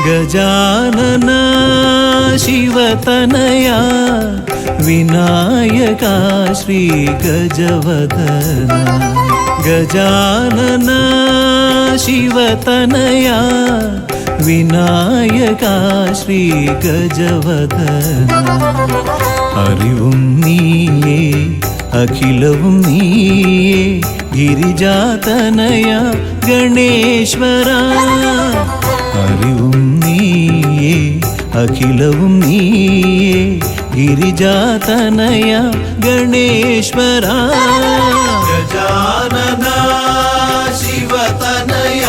गजानन शिवतनया विनायका श्री गजवदना गजानन शिवतनया विनायका श्री गजवदना അറിവും നീയേ അഖിലവും നീയേ ഗിരിജാതനയ ഗണേശ്വര അറിവും നീയേ അഖിലവും നീയേ ഗിരിജാതനയ ഗണേശ്വര ഗജാനന ശിവതനയ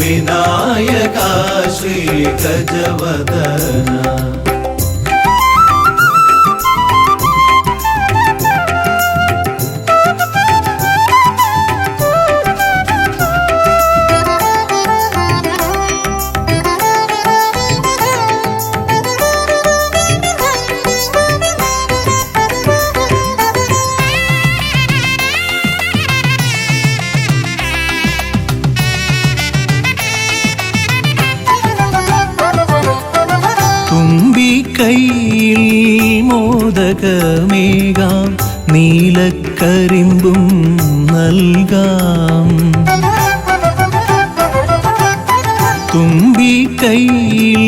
വിനായക ശ്രീ ഗജവദന കൈയിൽ മോദകമേകാം നീലക്കരിമ്പും നൽകാം തുമ്പി കൈയിൽ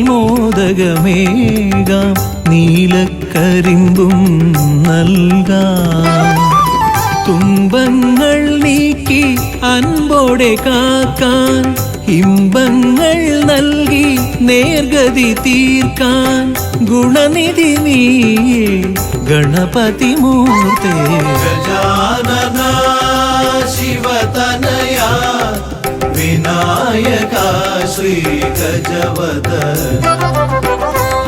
മോദകമേകാം നീലക്കരിമ്പും നൽകാം തുമ്പങ്ങൾ നീക്കി അൻപോടെ കാക്കാൻ ഇമ്പങ്ങൾ നൽകി നേർഗതി തീർക്കാൻ ഗുണനിധി നീയേ ഗണപതി മൂർത്തേ ഗജാനന ശിവതനയ വിനായക ശ്രീ ഗജവദന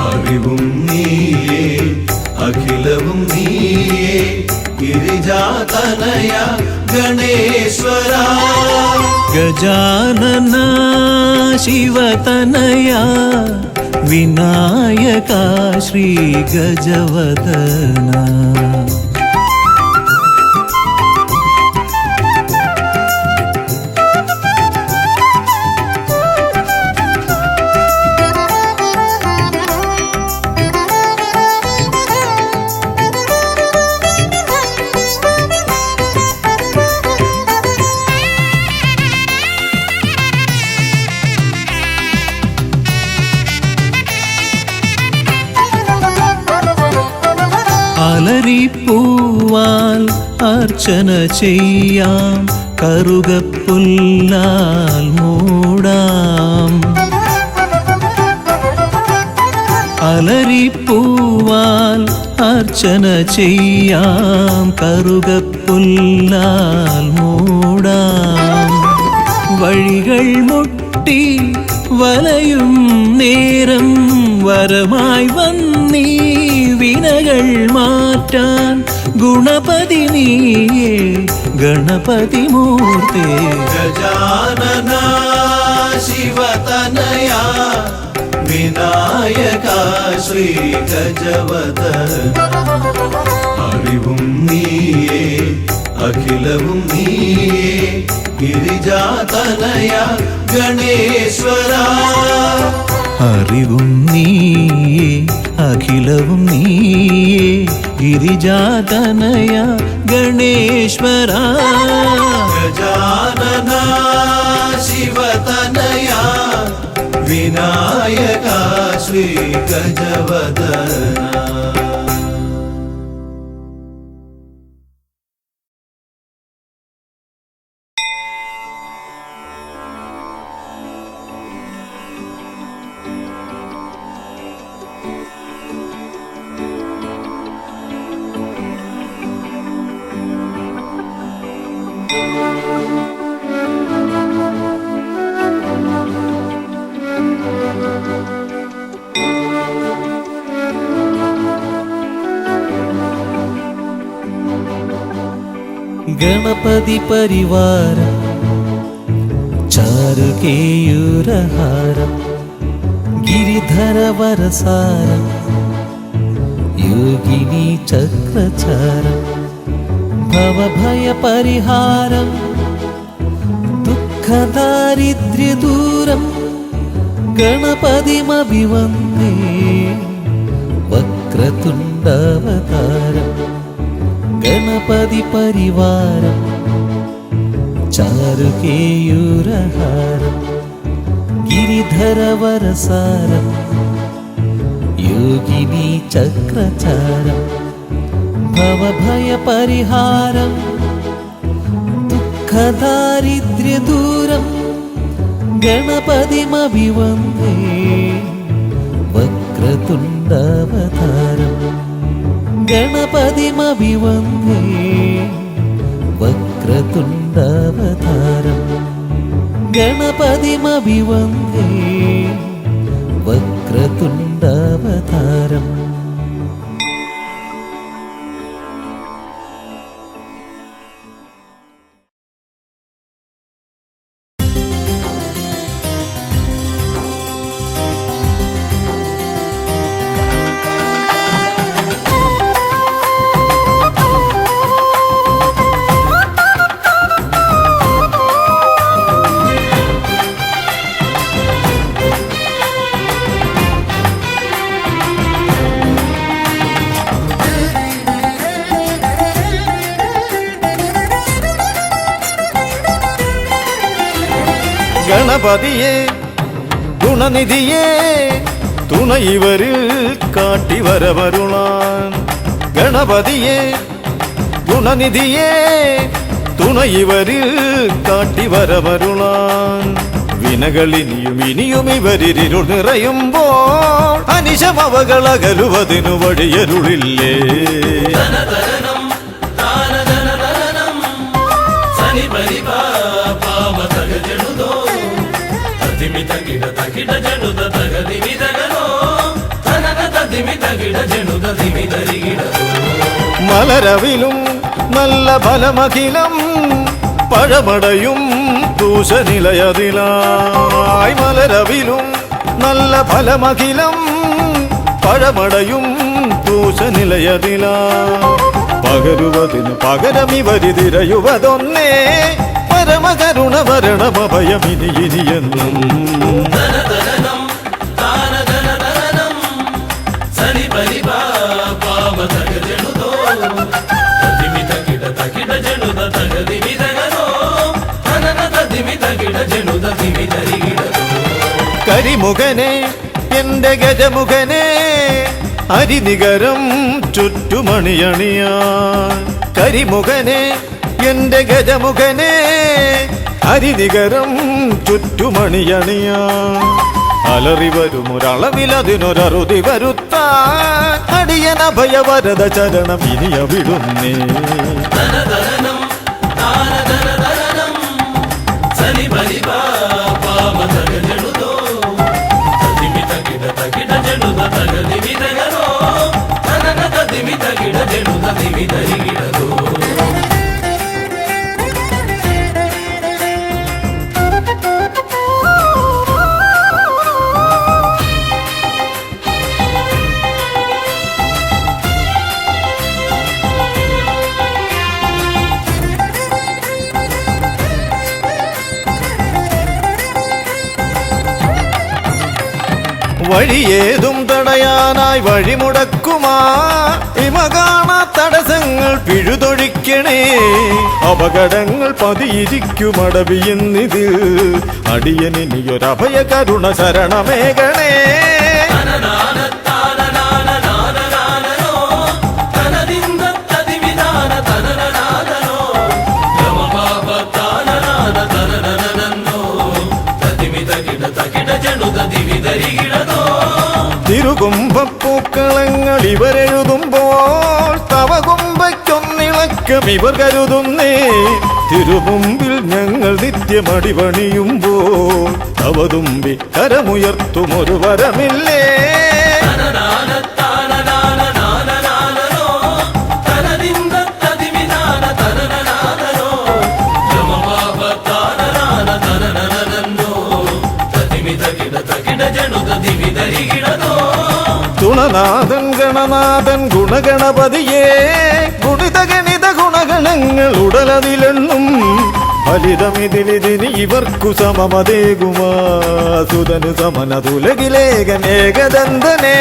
അറിവും നീയേ അഖിലവും നീയേ ഗിരിജാതനയ ഗണേശ്വര ഗജാനന ശിവതനയ വിനായക ശ്രീ ഗജവദന അലരിപ്പൂവാൽ അർച്ചന ചെയ്യാം കറുകപ്പുല്ലാൽ മൂടാം അലരിപ്പൂവാൽ അർച്ചന ചെയ്യാം കറുകപ്പുല്ലാൽ മൂടാം വഴികൾ മുട്ടി വലയും നേരം വരമായി വന്നീ വിനകൾ മാറ്റാൻ ഗുണപതി നീയേ ഗണപതി മൂർത്തേ ഗജാനന ശിവതനയ വിനായക ശ്രീ ഗജവദന അറിവും നീയേ അഖിലവും നീയേ ഗിരിജാതനയ ഗണേശ്വര അറിവും നീയേ അഖിലവും നീയേ ഗിരിജാതനയ ഗണേശ്വര ഗജാനന ശിവതനയ വിനായക ശ്രീ ഗജവദന ഗണപതി പരിവാരം ചാരുകേയൂരഹാരം ഗിരിധര വരസാരം യോഗിനി ചക്രചാരം ഭവഭയ പരിഹാരം ദുഃഖദാരിദ്ര്യദൂരം ഗണപതിമഭിവന്ദേ വക്രതുണ്ടവതാരം ഗണപതി പരിവാരം ചാരുകേയൂരഹാരം ഗിരിധരവരസാരം യോഗിനി ചക്രചാരം ഭവഭയപരിഹാരം ദുഃഖദാരിദ്ര്യദൂരം ഗണപതിമഭിവന്ദേ വക്രതുണ്ടവതാരം ഗണപതിമഭിവന്ദേ വക്രതുണ്ടവതാരം ഗണപതിമഭിവന്ദേ വക്രതുണ്ടവതാരം. ഗണപതിയെ ഗുണനിധിയെ തുണയിവരിൽ കാട്ടിവരവരുളാൻ ഗണപതിയെ ഗുണനിധിയെ തുണയിവരിൽ കാട്ടിവരവരുളാൻ വിനകളിനിയും ഇനിയും ഇവരിരുൾ നിറയുമ്പോൾ അനിശമവകളകലുവതിനു വഴിയരുളില്ലേ. മലരവിലും നല്ല ഫലമഖിലം പഴമടയും ദൂഷനിലയതിലായി മലരവിലും നല്ല ഫലമഖിലം പഴമടയും ദൂഷനിലയതിലാ പകരുവതിന് പകരമിവരിതിരയുവതൊന്നേ പരമകരുണ ഭരണമഭയമിനി ഇനിയെന്നും. കരിമുഖനെ എന്റെ ഗജമുഖനെ അരിനികരം ചുറ്റുമണിയണിയാൻ കരിമുഖനെ എന്റെ ഗജമുഖനെ അരിനികരം ചുറ്റുമണിയണിയാൻ അലറി വരുമൊരളവിലതിനൊരറുതി വരുത്താൻ അടിയനഭയവരദ ചരണം ഇനിയ വിടുന്നേ. വഴിയേതും തടയാനായി വഴിമുടക്കുമാ ഇമകാണാ തടസ്സങ്ങൾ പിഴുതൊഴിക്കണേ അപകടങ്ങൾ പതിയിരിക്കുമടവിയെന്നിതിൽ അടിയനിയൊരഭയ കരുണ ശരണമേകണേ. തിരുകുംഭപ്പൂക്കളങ്ങൾ ഇവരെഴുതുമ്പോൾ തവകുംഭയ്ക്കൊന്നിളക്കം ഇവർ കരുതുന്നേ തിരുമുമ്പിൽ ഞങ്ങൾ നിത്യമടിപണിയുമ്പോൾ തവതുമ്പി കരമുയർത്തുമൊരു വരമില്ലേ. തുണനാഥൻ ഗണനാഥൻ ഗുണഗണപതിയേ ഗുണിത ഗണിത ഗുണഗണങ്ങൾ ഉടലതിലെണ്ണും ഫലിതമിതിലിതിന് ഇവർക്കു സമമതേകുമാ സുതനു സമനതുലകിലേകനേകദന്തനേ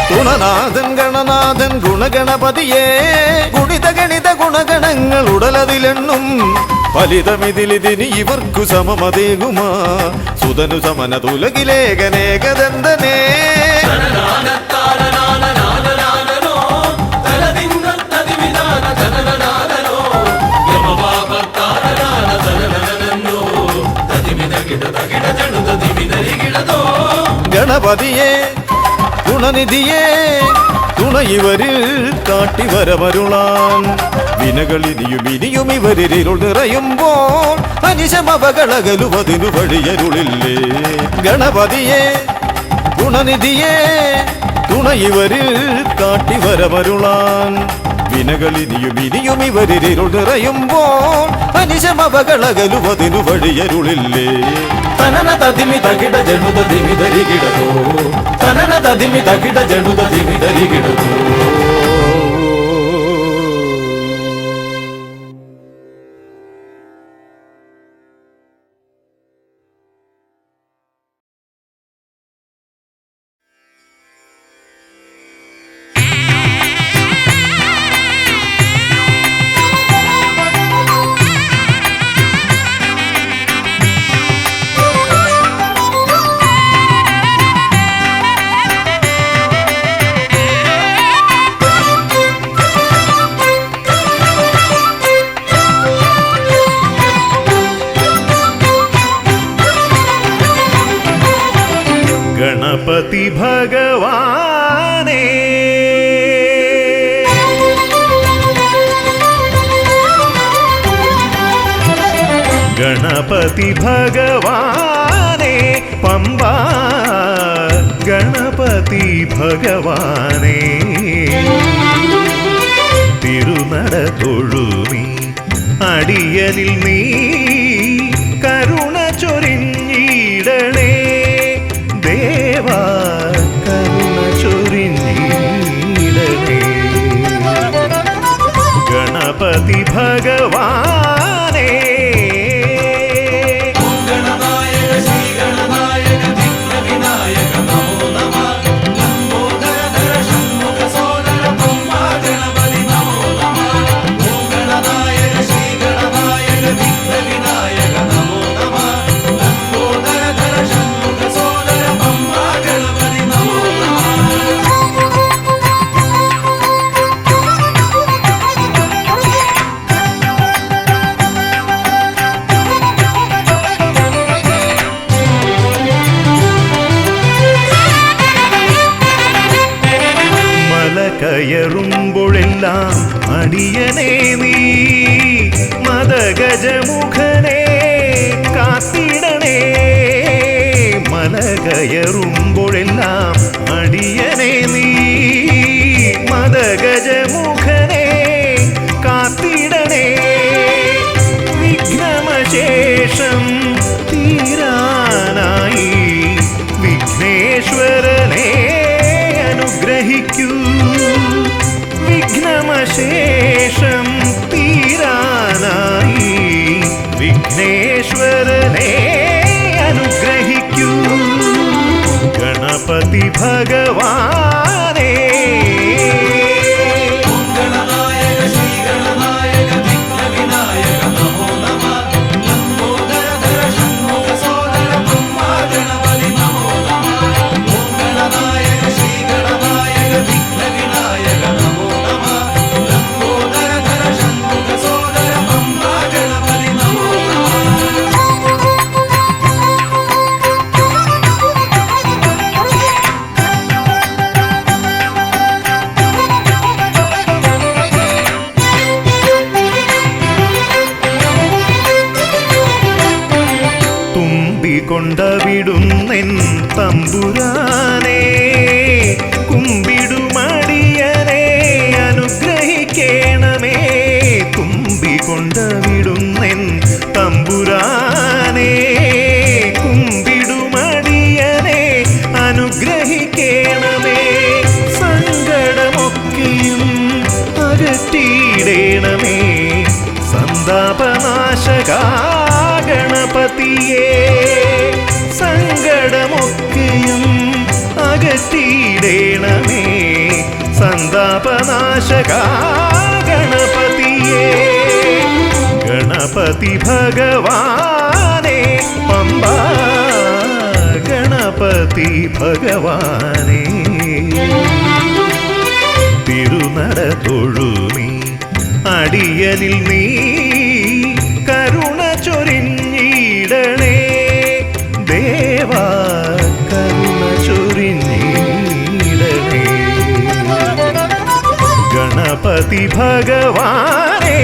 ഗുണനാഥൻ ഗണനാഥൻ ഗുണഗണപതിയേ ഗുണിത ഗണിത ഗുണഗണങ്ങൾ ഉടലതിലെണ്ണും ഫലിതമിതിലിതിന് ഇവർക്കു സമമതേകുമാ സുതനു സമനതുലകിലേകനേകദന്തനേ ഗണപതിയേ ഗുണനിധിയേ തുണ ഇവരിൽ കാട്ടിവരമരുളാൻ വിനകളിനിയും ഇനിയും ഇവരിരുൾ നിറയുമ്പോൾ അനിശമവകളകലുവതിനു വഴിയരുളില്ലേ ഗണപതിയേ ഗുണനിധിയേ തുണ ഇവരിൽ കാട്ടിവരമരുളാൻ വിനകളിനിയും ഇനിയും ഇവരിരുൾ നിറയുമ്പോൾ അനിശമവകളകലുവതിനു വഴിയരുളില്ലേ തനന തതിമി തകിട ജനുത ദിമിതരികിടതോ തനന തതിമി തകിട ജനുത ദിമിതരികിടതോ गणपति भगवाने गणपति भगवाने पंबा गणपति भगवाने തിരുനട തൊഴുമി അടിയനിൽ നീ കരുണ ചൊരിഞ്ഞിടണേ ദേവാ കരുണ ചൊരിഞ്ഞിടണേ ഗണപതി ഭഗവാനേ കയറുമ്പോഴെല്ലാം അടിയനേ നീ മദഗജമുഖനെ കാത്തിടണേ മല കയറുമ്പോഴെല്ലാം അടിയനേ നീ മദഗജമുഖനെ കാത്തിടണേ വിഘ്നമശേഷം തീരാനായി വിഘ്നേശ്വരനെ അനുഗ്രഹിക്കൂ വിഘ്നമശേഷം തീരാനായി വിഘ്നേശ്വരനെ അനുഗ്രഹിക്കൂ ഗണപതി ഭഗവാനേ കുമ്പിക്കൊണ്ടവിടുന്നെൻ തമ്പുരാനെ കുമ്പിടുമടിയനെ അനുഗ്രഹിക്കണമേ കുമ്പിക്കൊണ്ടവിടുന്നെൻ തമ്പുരാനെ കുമ്പിടുമടിയനെ അനുഗ്രഹിക്കണമേ സങ്കടമൊക്കെയും അകറ്റിയിടണമേ സന്താപനാശകാ ഗണപതിയേ സങ്കടമൊക്കെയും അകറ്റിയിടണമേ സന്താപനാശകാ ഗണപതിയേ ഗണപതി ഭഗവാനെ പമ്പാ ഗണപതി ഭഗവാനെ തിരുനട തൊഴുമീ അടിയനിൽ നീ കരുണ ചൊരിഞ്ഞിടണേ ദേവാ കരുണ ചൊരിഞ്ഞിടണേ ഗണപതി ഭഗവാനേ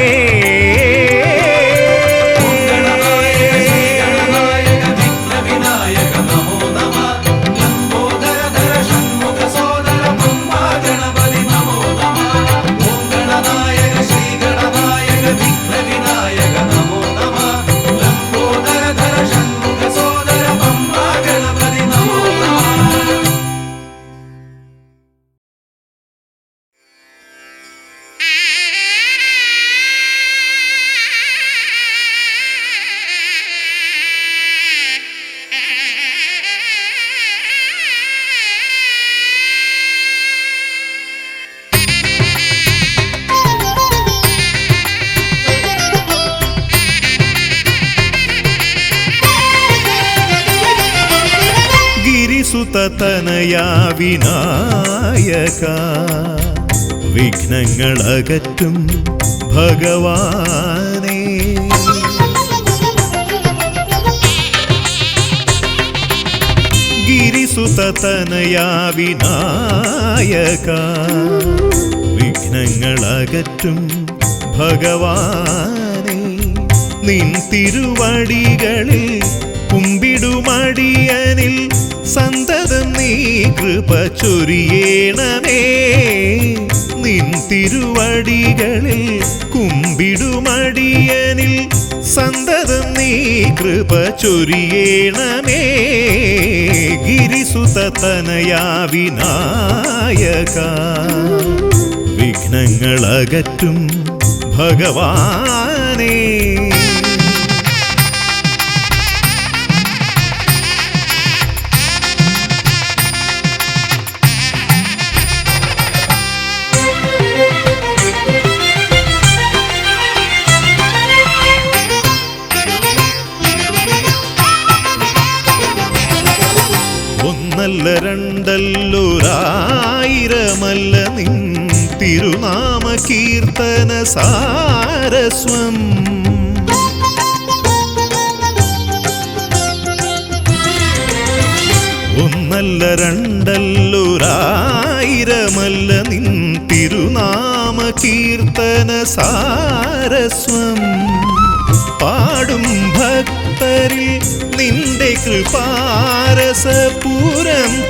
സുതതനയാ വിനായക വിഘ്നങ്ങളകറ്റും ഭഗവാനേ ഗിരിസുതതനയാ വിനായക വിഘ്നങ്ങളകറ്റും ഭഗവാനേ നിൻ തിരുവടികളിൽ കുമ്പിടുമടിയനിൽ സന്തതം നീ കൃപ ചൊരിയണമേ നിൻ തിരുവടികളിൽ കുമ്പിടുമടിയനിൽ സന്തതം നീ കൃപ ചൊരിയണമേ ഗിരിസുതതനയാ വിനായക വിഘ്നങ്ങളകറ്റും ഭഗവാനേ ഒന്നല്ല രണ്ടല്ലൊരായിരമല്ല നിൻ തിരുനാമ കീർത്തന സാരസ്വം ഒന്നല്ല രണ്ടല്ലൊരായിരമല്ല നിൻ തിരുനാമ കീർത്തന സാരസ്വം പാടും ഭക്തരിൽ നിന്റെ കൃപാരസപൂരം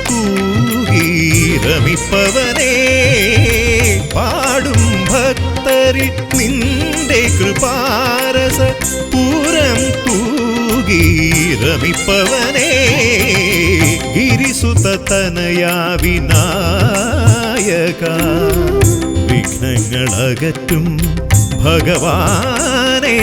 തൂകീരമിപ്പവനേ പാടും ഭക്തരിൽ നിന്റെ കൃപാരസപൂരം തൂകീരമിപ്പവനേ ഗിരിസുതതനയാ വിനായക വിഘ്നങ്ങളകറ്റും ഭഗവാനേ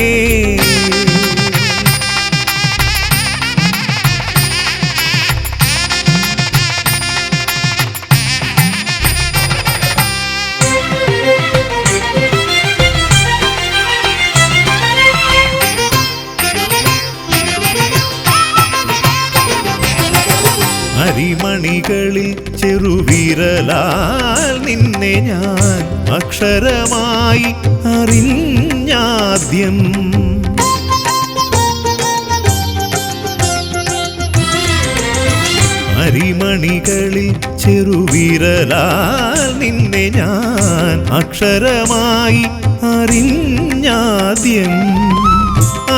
അരിമണികളിൽ ചെറുവിരലാൽ നിന്നെ ഞാൻ അക്ഷരമായി അറിഞ്ഞാദ്യം അരിമണികളിൽ ചെറുവിരലാൽ നിന്നെ ഞാൻ അക്ഷരമായി അറിഞ്ഞാദ്യം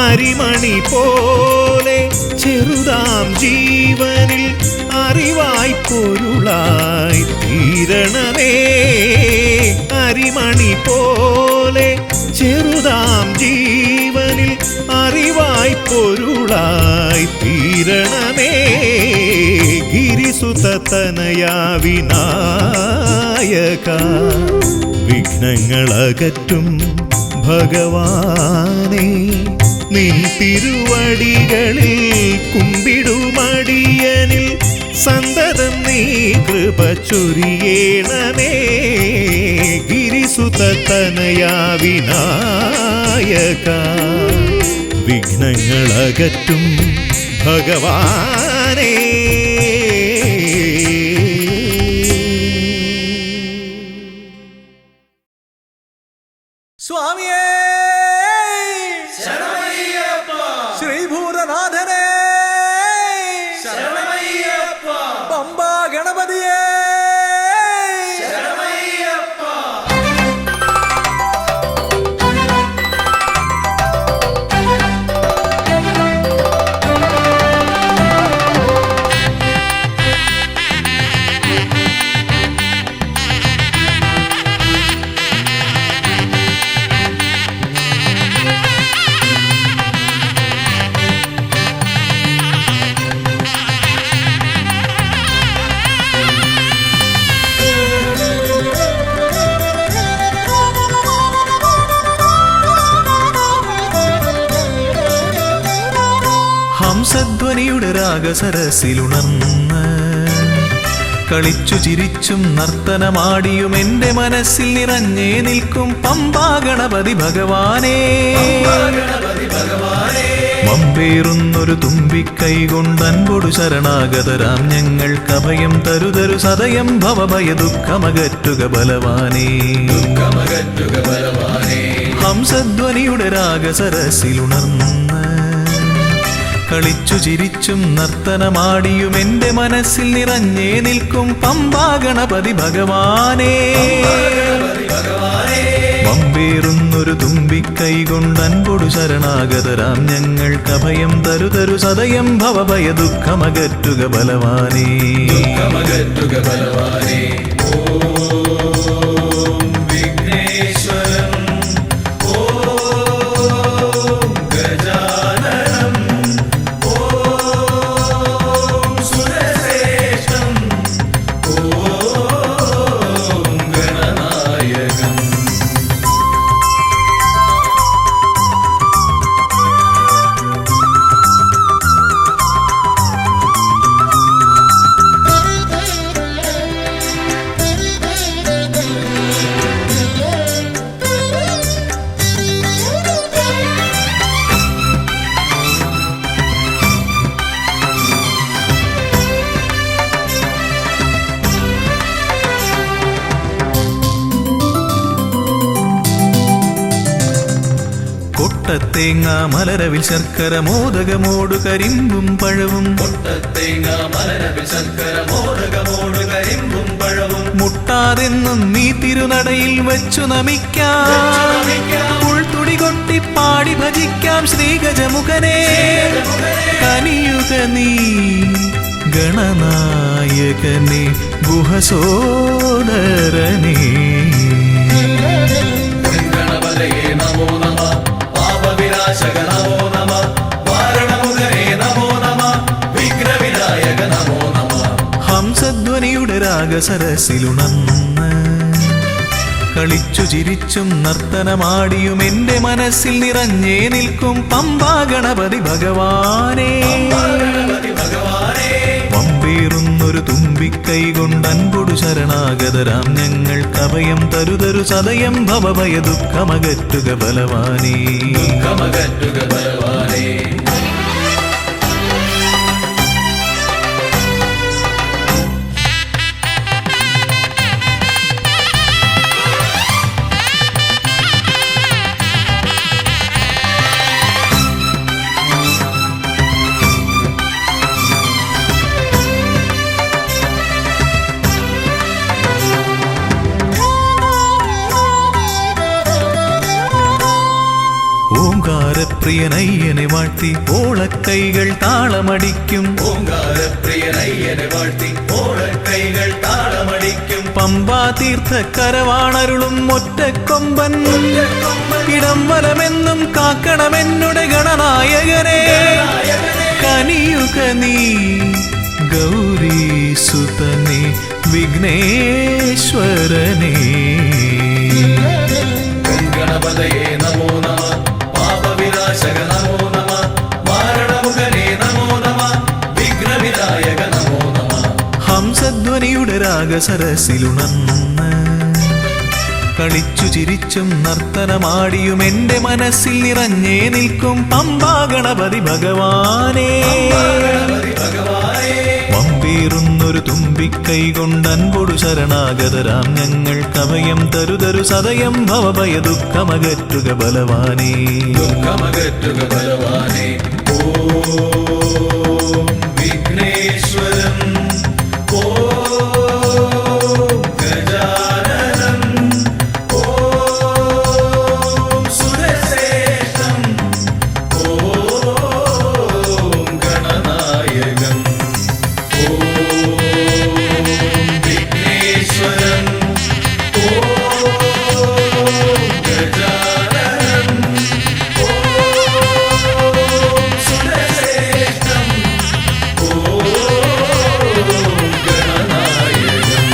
അരിമണി പോലെ ചെറുതാം ജീവനിൽ അറിവായി പൊരുളായി തീരണമേ. അരിമണി പോലെ ചെറുതാം ജീവനിൽ അറിവായി പൊരുളായി തീരണമേ. ഗിരിസുതനയാ വിനായക വിഘ്നങ്ങളകറ്റും ഭഗവാനേ, നിൻ തിരുവടികളിൽ കുമ്പിടുമടിയനിൽ സന്തതം നീ കൃപ ചൊരിയേണമേ. ഗിരിസുതനയാ വിനായക വിഘ്നങ്ങളകറ്റും ഭഗവാനേ. സ്വാമിയേ ശരണമയ്യപ്പ, ശ്രീഭൂതനാഥനേ ശരണമയ്യപ്പ, പമ്പാ ഗണപതിയേ ശരണമയ്യപ്പ. ഹംസധ്വനിയുടെ രാഗസരസിലുണർന്ന് കളിച്ചു ചിരിച്ചും നർത്തനമാടിയും എൻ്റെ മനസ്സിൽ നിറഞ്ഞേ നിൽക്കും പമ്പാ ഗണപതി ഭഗവാനേ. മമ്പേറുന്നൊരു തുമ്പിക്കൈ കൊണ്ടൻപൊടു ശരണാഗതരാം ഞങ്ങൾക്ക് അഭയം തരുതരു സദയം ഭവഭയ ദുഃഖമകറ്റുക ബലവാനേ. ഹംസധ്വനിയുടെ രാഗസരസിലുണർന്ന് കളിച്ചു ചിരിച്ചും നർത്തനമാടിയും എൻ്റെ മനസ്സിൽ നിറഞ്ഞേ നിൽക്കും പമ്പാ ഗണപതി ഭഗവാനേ. മമ്പേറുന്നൊരു തുമ്പിക്കൈ കൊണ്ടൻപൊടു ശരണാഗതരാം ഞങ്ങൾക്ക് അഭയം തരുതരു സദയം ഭവഭയ ദുഃഖമകറ്റുക ബലവാനേ. ഓം വിഘ്നേശ്വരം, ഓം ഗജാനനം, ഓം സുരശ്രേഷ്ഠം, ഓം ഗണനായകം. കൊട്ടത്തേങ്ങ മലരവിൽ ശർക്കര മോദകമോടു കരിമ്പും പഴവും, മുട്ടാതെന്നും നീ തിരുനടയിൽ വച്ചു നമിക്കാം. ഉൾത്തുടി കൊട്ടി പാടി ഭജിക്കാം ശ്രീഗജമുഖനെ. കനിയുക നീ ഗണനായകനെ ഗുഹസോദരനേ. ഹംസധ്വനിയുടെ രാഗസരസിലുണർന്ന് കളിച്ചു ചിരിച്ചും നർത്തനമാടിയും എൻ്റെ മനസ്സിൽ നിറഞ്ഞേ നിൽക്കും പമ്പാ ഗണപതി ഭഗവാനേ. പമ്പേറുന്നൊരു തുമ്പിക്കൈ കൊണ്ടൻപൊടു ശരണാഗതരാം ഞങ്ങൾക്ക് അഭയം തരുതരു സദയം ഭവഭയ ദുഃഖമകറ്റുക ബലവാനേ. ഓങ്കാരപ്രിയനയ്യനെ വാഴ്ത്തി ഓളക്കൈകൾ താളമടിക്കും ഓങ്കാരപ്രിയനയ്യനെ വാഴ്ത്തി ഓളക്കൈകൾ താളമടിക്കും പമ്പാ തീർത്ഥക്കരവാണരുളും ഒറ്റക്കൊമ്പൻ ഇടം വലമെന്നും കാക്കണമെന്നുടെ ഗണനായകനെ കനിയുക നീ ഗൗരീസുതനെ വിഘ്നേശ്വരനെ ഗണപതയേ നമോ നമ പാപവിനാശക നമോ നമ മാരണമുഖനേ നമോ നമ വിഘ്നവിനായക നമോ നമ ഹംസധ്വനിയുടെ രാഗസരസിലുണർന്ന് കളിച്ചു ചിരിച്ചും നർത്തനമാടിയും എന്റെ മനസ്സിൽ നിറഞ്ഞേ നിൽക്കും പമ്പാ ഗണപതി ഭഗവാനേ പമ്പേറുന്നൊരു തുമ്പിക്കൈ കൊണ്ടൻപൊടു ശരണാഗതരാം ഞങ്ങൾ കവയം തരുതരു സദയം ഭവഭയ ദുഃഖമകറ്റുക ബലവാനേ ദുഃഖമകറ്റുക ബലവാനേ ഓം വിഘ്നേശ്വരം ഓം ഗജാനനം ഓം സുരശ്രേഷ്ഠം ഓം ഗണനായകം ഓം വിഘ്നേശ്വരം ഓം ഗജാനനം ഓം സുരശ്രേഷ്ഠം ഓം ഗണനായകം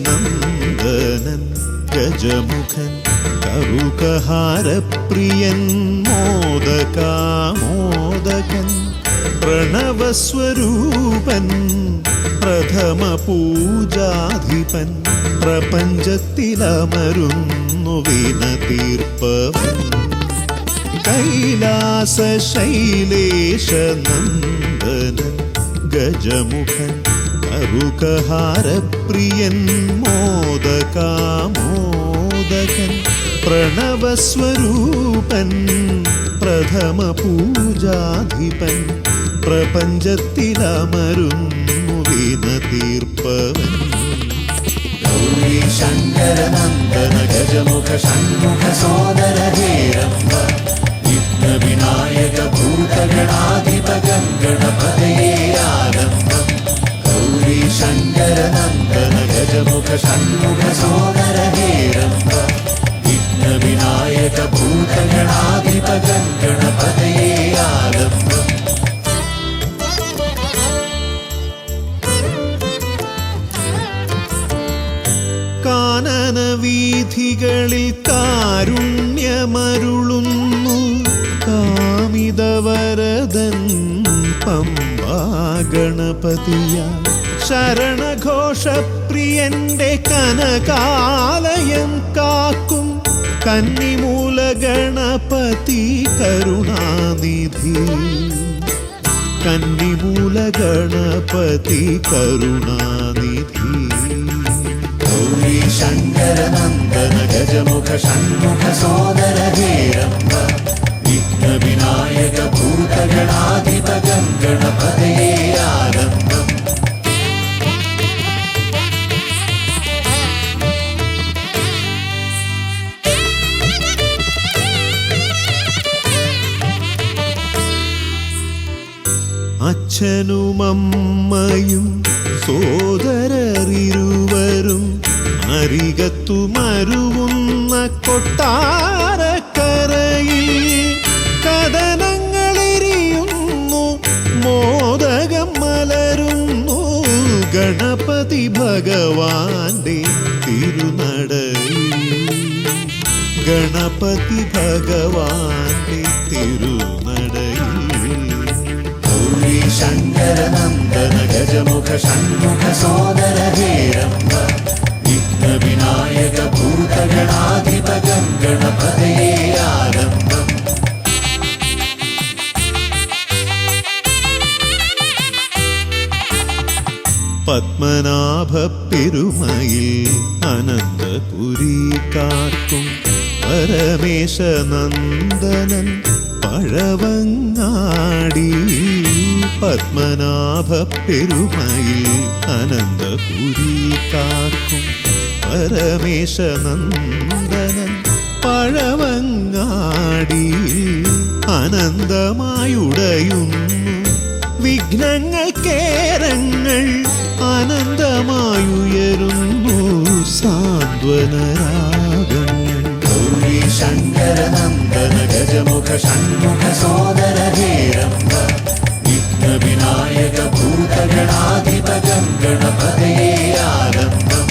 കൈലാസശൈലേശനന്ദനൻ ഗജമുഖൻ കറുകഹാരപ്രിയൻ മോദകാമോദകൻ പ്രണവസ്വരൂപൻ പ്രഥമ പൂജാധിപൻ പ്രപഞ്ചത്തിലമരുന്നു വിനതീർപ്പവൻ കൈലാസശൈലേശനന്ദനൻ ഗജമുഖൻ കറുകഹാരപ്രിയൻ മോദകാമോദകൻ പ്രണവസ്വരൂപൻ പ്രഥമ പൂജാധിപൻ പ്രപഞ്ചത്തിലമരുന്നു വിനതീർപ്പവൻ ഗൗരീ ശങ്കരനന്ദന ഗജമുഖ ഷൺമുഖ സോദര ഹേരംബ വിഘ്നവിനായക ഭൂതഗണാധിപ ഗണപതയേ ആരംഭം ഗൗരീ ശങ്കരനന്ദന ഗജമുഖ ഷൺമുഖ സോദര ഹേരംബ വിഘ്നവിനായക ഭൂതഗണാധിപ ഗണപതയേ ആരംഭം കാനന വീഥികളിൽ കാരുണ്യമരുളുന്നു കാമിതവരദൻ പമ്പാ ഗണപതിയ ശരണഘോഷപ്രിയന്റെ കനകാലയം കാക്കും കന്നിമൂല ഗണപതി കരുണാനിധി കന്നിമൂല ഗണപതി കരുണാനിധി ഗൗരീ ശങ്കരനന്ദന ഗജമുഖ ഷൺമുഖ സോദര ഹേരംബ വിഘ്നവിനായക ഭൂതഗണാധിപ ഗണപതയേ ആരംഭം അച്ഛനുമമ്മയും സോദരരിരുവരും അരികത്തു മരുവുന്ന കൊട്ടാരക്കരയിൽ കഥനങ്ങളെരിയുന്നു മോദകം മലരുന്നു ഗണപതി ഭഗവാന്റെ തിരുനടയിൽ ഗണപതി ഭഗവാന്റെ തിരുനടയിൽ ഗൗരി ശങ്കര നന്ദന ഗജമുഖ ഷൺമുഖ സോദര ഹേരംബ വിഘ്ന വിനായക ഭൂതഗണാധിപ ഗണപതയേ ആരംഭം. പത്മനാഭ പെരുമയിൽ അനന്തപുരിക്കാർക്കും പരമേശ നന്ദനൻ പഴവങ്ങാടി. പത്മനാഭ പെരുമയിൽ അനന്തപുരിക്കാർക്കും പരമേശ നന്ദനൻ പഴവങ്ങാടി. അനന്തമായുടയുന്നു വിഘ്നങ്ങൾ കേരങ്ങൾ അനന്തമായുയരുന്നു സാന്ത്വനരാഗങ്ങൾ. ഗൗരി ശങ്കര നന്ദന ഗജമുഖ ഷൺമുഖ സോദര ഹേരംബ വിഘ്ന വിനായക ഭൂതഗണാധിപ ഗണപതയേ ആരംഭം.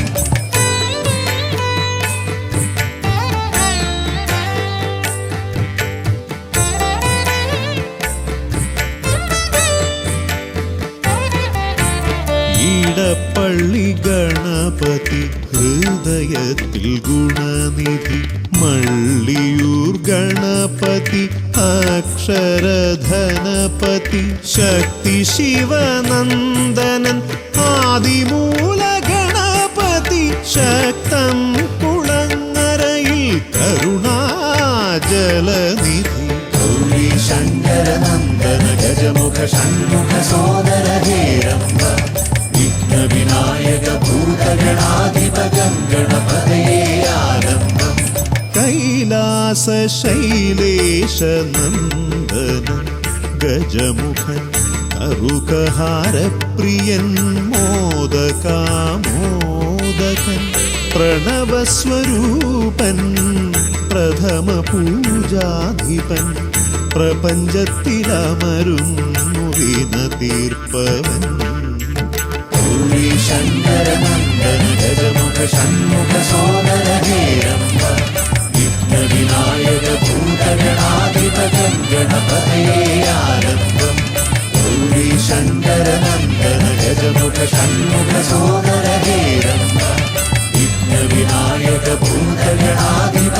പള്ളി ഗണപതി ഹൃദയത്തിൽ ഗുണനിധി. മള്ളിയൂർ ഗണപതി അക്ഷരധനപതി. ശക്തി ശിവനന്ദനൻ ആദിമൂല ഗണപതി. ശക്തം കുളങ്ങരയിൽ കരുണാജലനിധി. ഗൗരി ശങ്കര നന്ദന ഗജമുഖ ഷൺമുഖ സോദര ഹേരംബ വിഘ്ന വിനായക ഭൂതഗണാധിപ ഗണപതയേ ആരംഭം. കൈലാസ ശൈലേശ നന്ദനൻ ഗജമുഖൻ കറുകഹാരപ്രിയൻ മോദകാമോദകൻ. പ്രണവസ്വരൂപൻ പ്രഥമ പൂജാധിപൻ. പ്രപഞ്ചത്തിലമരുന്നു വിന തീർപ്പവൻ. ഗൗരി ശങ്കര നന്ദന ഗജമുഖ ഷൺമുഖ സോദര ഹേരംബ വിഘ്ന വിനായക ഭൂതഗണാധിപ ഗണപതയേ ആരംഭം. ഗൗരി ശങ്കര നന്ദന ഗജമുഖ ഷൺമുഖ സോദര ഹേരംബ വിഘ്ന വിനായക ഭൂതഗണാധിപ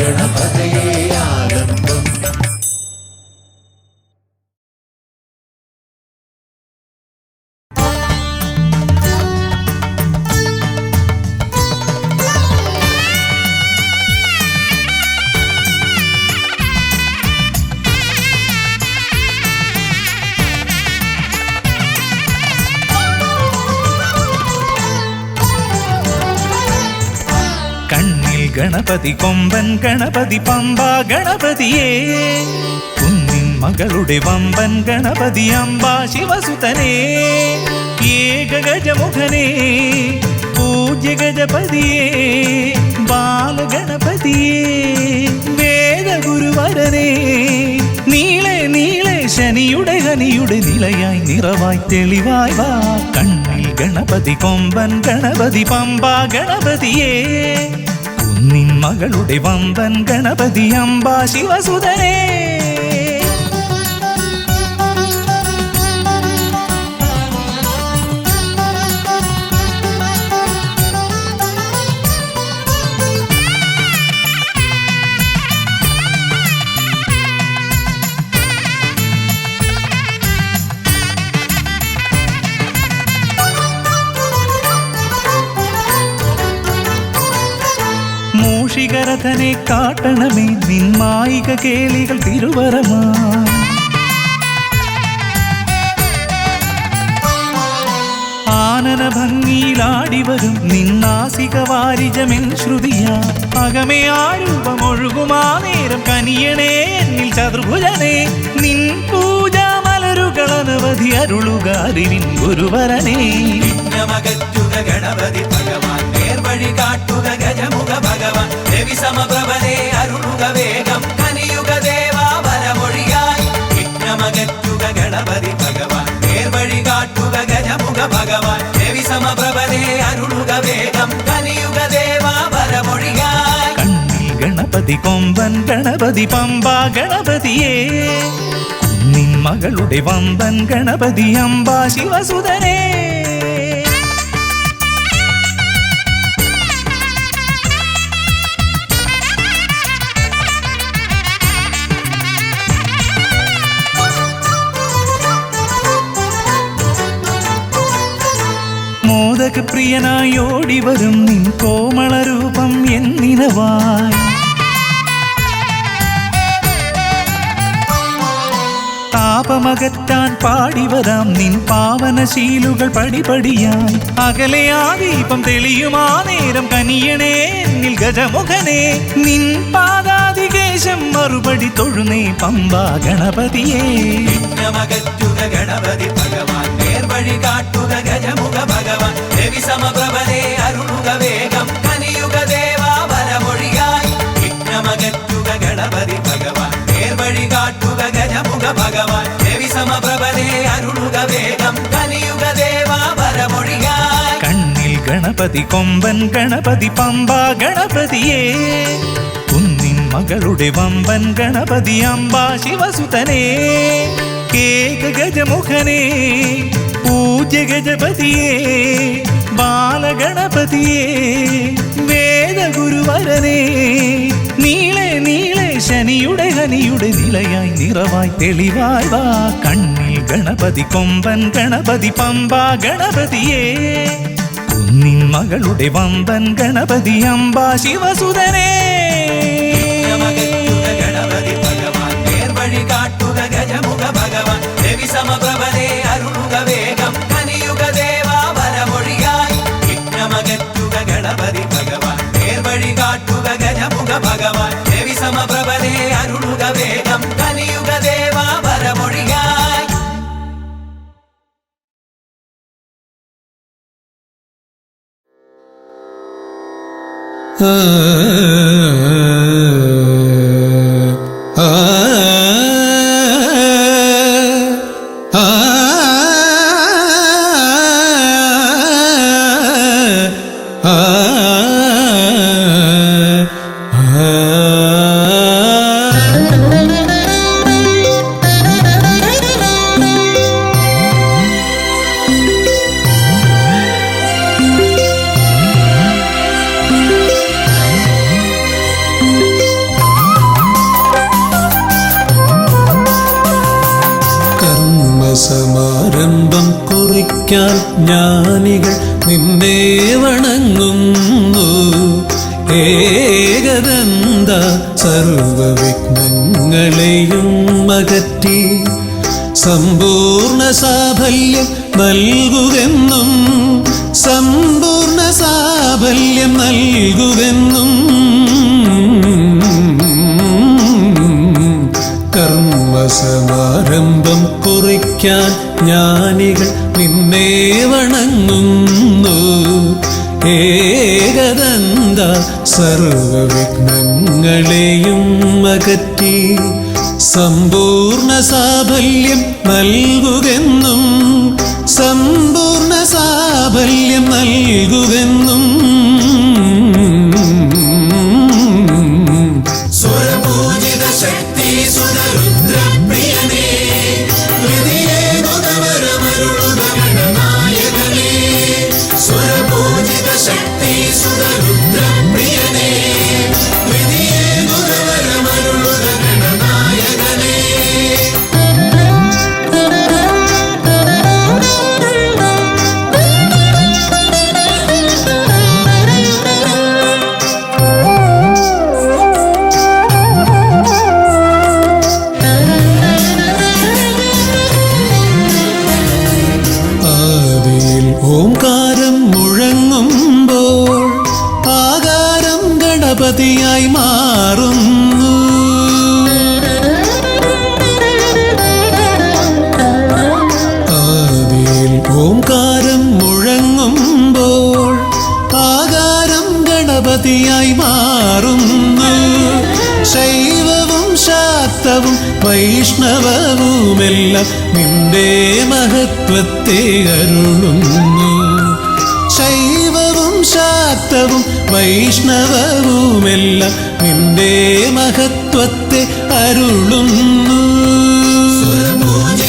ഗണപതയേ ആരംഭം. ഗണപതി കൊമ്പൻ ഗണപതി പമ്പ ഗണപതിയേ. കുന്നിൻ മകളുടെ വമ്പൻ ഗണപതി അമ്പ ശിവസുതനേ. ഏകഗജമുഖനേ പൂജ്യ ഗജപതിയേ. ബാലഗണപതിയേ വേദഗുരുവരനേ. നീളെ നീളെ ശനിയുടെ ഹനിയുടെ നിലയായി നിറവായി തെളിവായി വാ. കണ്ണിൽ ഗണപതി കൊമ്പൻ ഗണപതി പമ്പ ഗണപതിയേ. നിൻ മകളുടെ വമ്പൻ ഗണപതി അമ്പ ശിവസുതനേ. മൂഷികരഥനെ കാട്ടണമേ നിന്മായിക കേളികൾ തിരുവരമാ. ആനന ഭംഗിയിലാടിവരും നിന്നാസിക വാരിജമെൻ ശ്രുതിയാ. അകമേ ആരൂപമൊഴുകുമാ നേരം കനിയണേ എന്നിൽ ചതുർഭുജനേ. നിൻ പൂജാ മലരുകളനവധി അരുളുകാരിൻ ഗുരുവരനേ. വിഘ്നമകറ്റുക ഗണപതി ഭഗവാൻ നേർവഴി കാട്ടുക ഗജമുഖ ഭഗവാൻ. രവി സമപ്രഭനെ അരുളുക വേഗം കനിയുക ദേവാ വരമൊഴിയായി. വിഘ്നമകറ്റുക ഗണപതി ഭഗവാൻ നേർവഴി കാട്ടുക ഗജമുഖ ഭഗവാൻ. രവി സമപ്രഭനെ അരുളുക വേഗം കനിയുക ദേവാ വരമൊഴിയായി. കണ്ണിൽ ഗണപതി കൊമ്പൻ ഗണപതി പമ്പ ഗണപതിയേ. നിൻ മകളുടെ വമ്പൻ ഗണപതി അംബാ ശിവസുതനേ. മോദകപ്രിയനായി ഓടിവരും നിൻ കോമളരൂപം എന്നിനവായി. താപമകറ്റാൻ പാടിവരാം നിൻ പാവനശീലുകൾ പടിപടിയായി. അകലെ ആ ദീപം തെളിയുമാ നേരം കനിയണേ എന്നിൽ ഗജമുഖനെ. നിൻ പാദാതികേശം മറുപടി തൊഴുന്നേ പമ്പാ ഗണപതിയേ. വിഘ്നമകറ്റുക ഗണപതി ഭഗവാൻ, നേർവഴി കാട്ടുക ഗജമുഖ ഭഗവാൻ. രവി സമപ്രഭനെ അരുളുക വേഗം, കനിയുക ദേവാ വരമൊഴിയായി. വിഘ്നമകറ്റുക ഗണപതി ഭഗവാൻ, നേർവഴി കാട്ടുക ഗജമുഖ ഭഗവാൻ. രവി സമപ്രഭനെ അരുളുക വേഗം, കനിയുക ദേവാ വരമൊഴിയായി. കണ്ണിൽ ഗണപതി കൊമ്പൻ ഗണപതി പമ്പാ ഗണപതിയേ. കുന്നിൻ മകളുടെ വമ്പൻ ഗണപതി അംബാ ശിവസുതനേ. കേക ഗജമുഖനേ പൂജ്യ ഗജപതിയേ. ബാലഗണപതിയേ വേദഗുരുവരനേ. നീളെ നീളെ ശനിയുടെ ഹനിയുടെ നിലയായി നിറവായി തെളിവായി വാ. കണ്ണിൽ ഗണപതി കൊമ്പൻ ഗണപതി പമ്പാ ഗണപതിയേ. കുന്നിൻ മകളുടെ വമ്പൻ ഗണപതി അംബാ ശിവസുതനേ. വിഘ്നമകറ്റുക ഗണപതി ഭഗവാൻ, നേർവഴി കാട്ടുക ഗജമുഖ ഭഗവാൻ. രവി സമപ്രഭനെ അരുളുക വേഗം, കനിയുക ദേവാ വരമൊഴിയായി. വിഘ്നമകറ്റുക ഗണപതി ഭഗവാൻ, നേർവഴി കാട്ടുക ഗജമുഖ ഭഗവാൻ. രവി സമപ്രഭനെ അരുളുക വേഗം, കനിയുക ദേവാ വരമൊഴിയായി. സമാരംഭം കുറിക്കാൻ ജ്ഞാനികൾ നിന്നെ വണങ്ങുന്നു. ഏകദന്ത സർവവിഘ്നങ്ങളെയും അകറ്റി സമ്പൂർണ്ണ സാഫല്യം നൽകുകെന്നും, സമ്പൂർണ്ണ സാഫല്യം നൽകുകെന്നും. കർമ്മസമാരംഭം കുറിക്കാൻ ജ്ഞാനികൾ നിന്നെ വണങ്ങുന്നു. ഏകദന്ത സർവവിഘ്നങ്ങളെയും അകറ്റി സമ്പൂർണ്ണ സാഫല്യം നൽകുകെന്നും, സമ്പൂർണ്ണ സാഫല്യം നൽകുകെന്നും. സ്വരപൂജിത ശക്തി സുതരുദ്രപ്രിയനേ, ഹൃദയേ മുതവരമരുളുക ഗണനായകനേ. സ്വരപൂജിത ശക്തി സുതരുദ്രപ്രിയനേ, ഹൃദയേ മുതവരമരുളുക ഗണനായകനേ. ഓംകാരം മുഴങ്ങുമ്പോൾ ആകാരം ഗണപതിയായി മാറുന്നു. ആദിയിൽ ഓംകാരം മുഴങ്ങുമ്പോൾ ആകാരം ഗണപതിയായി മാറുന്നു. ശൈവവും ശാക്തവും വൈഷ്ണവവുമെല്ലാം നിന്റെ മഹത്വത്തെ അരുളുന്നു. ശൈവവും ശാക്തവും വൈഷ്ണവവുമെല്ലാം നിന്റെ മഹത്വത്തെ അരുളുന്നു. സ്വരപൂജിത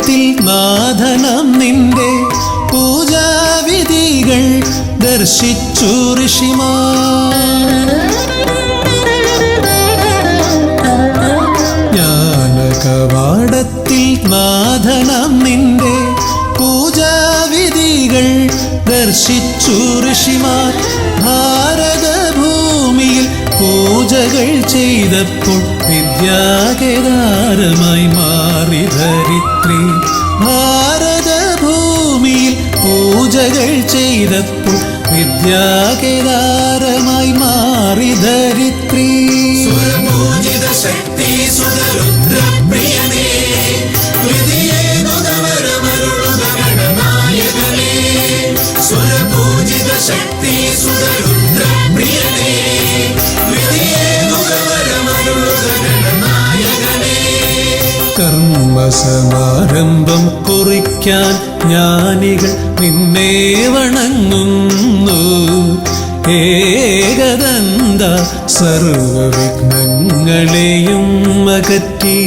കവാടത്തിൽ നാഥനം നിന്റെ പൂജാവിധികൾ ദർശിച്ചു ഋഷിമാർ. ജ്ഞാനകവാടത്തിൽ നാഥനം നിന്റെ പൂജാവിധികൾ ദർശിച്ചു ഋഷിമാർ. ഭാരതഭൂമിയിൽ പൂജകൾ ചെയ്തപ്പോൾ വിദ്യാകേദാരമായി മാറി ധരിത്രി. ഭാരതഭൂമിയിൽ പൂജകൾ ചെയ്തപ്പോൾ വിദ്യാകേദാരമായി മാറി ധരിത്രി. സുരപൂജിത ശക്തി സുതരുദ്രപ്രിയനേ, ഹൃദയേകുതവരമരുളുക ഗണനായകനേ. സുരപൂജിത ശക്തി സുതരുദ്രപ്രിയനേ, ഹൃദയേകുതവരമരുളുക ഗണനായകനേ. കർമ്മസമാരംഭം കുറിക്കാൻ ജ്ഞാനികൾ നിന്നെ വണങ്ങുന്നു. ഏകദന്ത സർവവിഘ്നങ്ങളെയും അകറ്റി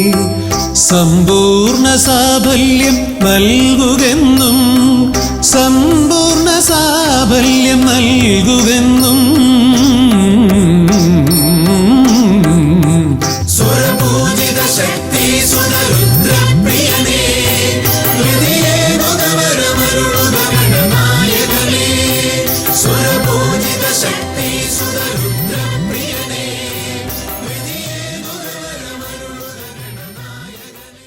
സമ്പൂർണ്ണ സാഫല്യം നൽകുകെന്നും സമ്പൂർണ്ണ സാഫല്യം നൽകുകെന്നും. സുരപൂജിത ശക്തി സുതരുദ്രപ്രിയനേ, ഹൃദയേകുതവരമരുളുക ഗണനായകനേ. സുരപൂജിത ശക്തി സുതരുദ്രപ്രിയനേ, ഹൃദയേകുതവരമരുളുക ഗണനായകനേ.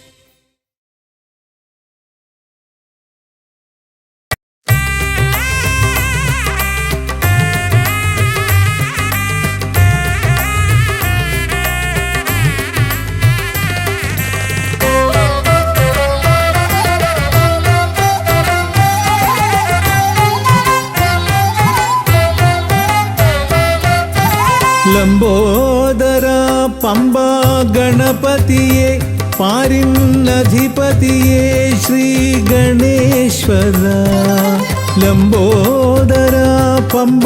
ലംബോദര പമ്പ ഗണപതിയെ പാരിന്നധിപതിയെ ശ്രീ ഗണേശ്വര. ലംബോദര പമ്പ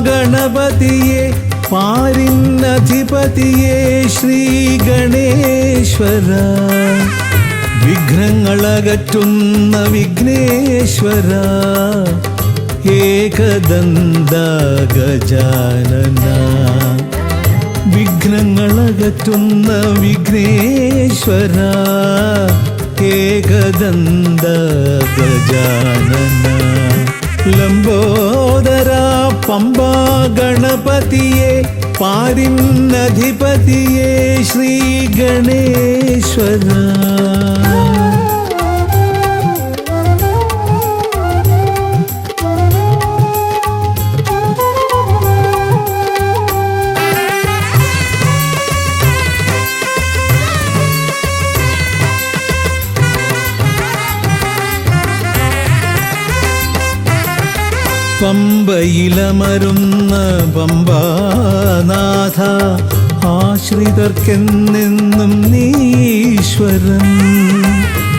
ഗണപതിയെ പാരിന്നധിപതിയെ ശ്രീ ഗണേശ്വര. വിഘ്നങ്ങളകറ്റുന്ന വിഘ്നേശ്വര. ഏകദന്ത ഗജാനന. വിഘ്നങ്ങളകറ്റുന്ന വിഘ്നേശ്വര. ഏകദന്ത ഗജാനന. ലംബോദര പമ്പ ഗണപതിയെ പാരിന്നധിപതിയെ ശ്രീ ഗണേശ്വര. പമ്പയിലമരുന്ന പമ്പാനാഥ. ആശ്രിതർക്കെന്നെന്നും നീശ്വരൻ.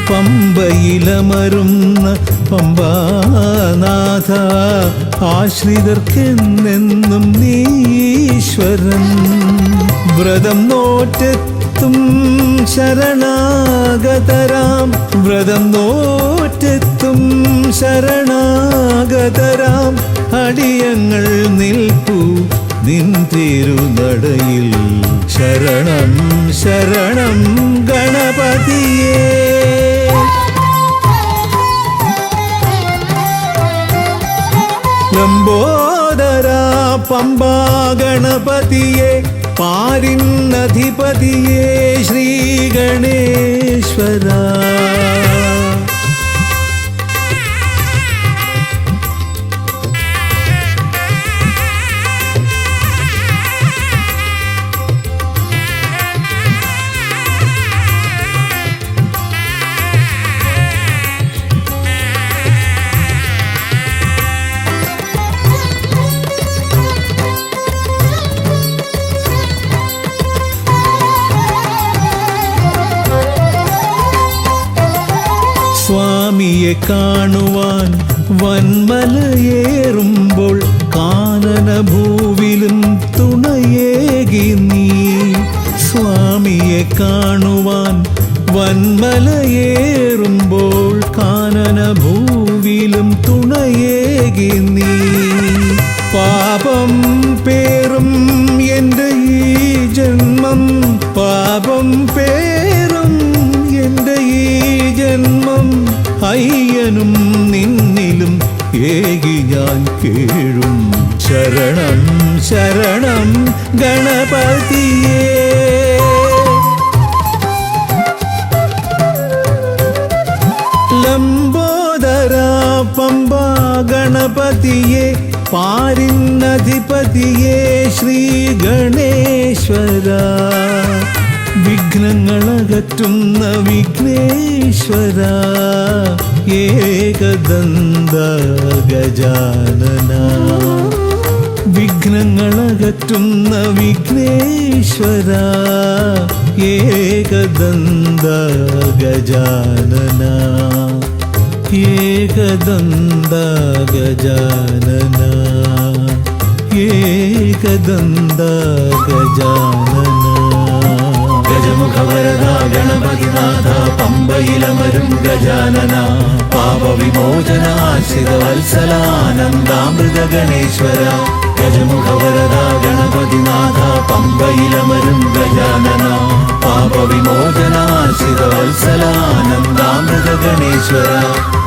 പമ്പയിലമരുന്ന പമ്പാനാഥ. ആശ്രിതർക്കെന്നെന്നും നീശ്വരൻ. വ്രതം നോറ്റെത്തും ശരണാഗതരാം. വ്രതം നോറ്റെത്തും ശരണാഗതരാം. അടിയങ്ങൾ നിൽപ്പു നിൻ തിരുനടയിൽ. ശരണം ശരണം ഗണപതിയേ. ലംബോദര പമ്പ ഗണപതിയെ പാരിന്നധിപതിയെ ശ്രീ ഗണേശ്വര. സ്വാമിയെ കാണുവാൻ വന്മലയേറുമ്പോൾ കാനനഭൂവിലും തുണയേകി നീ. സ്വാമിയെ കാണുവാൻ വന്മലയേറുമ്പോൾ കാനന ഭൂവിലും തുണയേകി നീ. പാപം പേറും എൻ്റെ ഈ ജന്മം, പാപം പേറും എൻ്റെ ഈ ജന്മം, അയ്യനും നിന്നിലും ഏകി ഞാൻ കേഴും. ശരണം ശരണം ഗണപതിയേ. ലംബോദര പമ്പ ഗണപതിയേ, പാരിന്നധിപതിയേ ശ്രീ ഗണേശ്വര. വിഘ്നങ്ങളകറ്റുന്ന വിഘ്നേശ്വര, ഏകദന്ത ഗജാനന. വിഘ്നങ്ങളകറ്റുന്ന വിഘ്നേശ്വര, ഏകദന്ത ഗജാനന. ഏകദന്ത ഗജാനന, ഏകദന്ത ഗജാനന. ഗജമുഖവരദ ഗണപതിനാഥ പമ്പയിലമരും ഗജാനന. പാപവിമോചന ആശ്രിതവത്സലാനന്ദാമൃത ഗണേശ്വര. ഗജമുഖവരദ ഗണപതിനാഥ പമ്പയിലമരും ഗജാനന. പാപവിമോചന ആശ്രിതവത്സലാനന്ദാമൃത ഗണേശ്വര.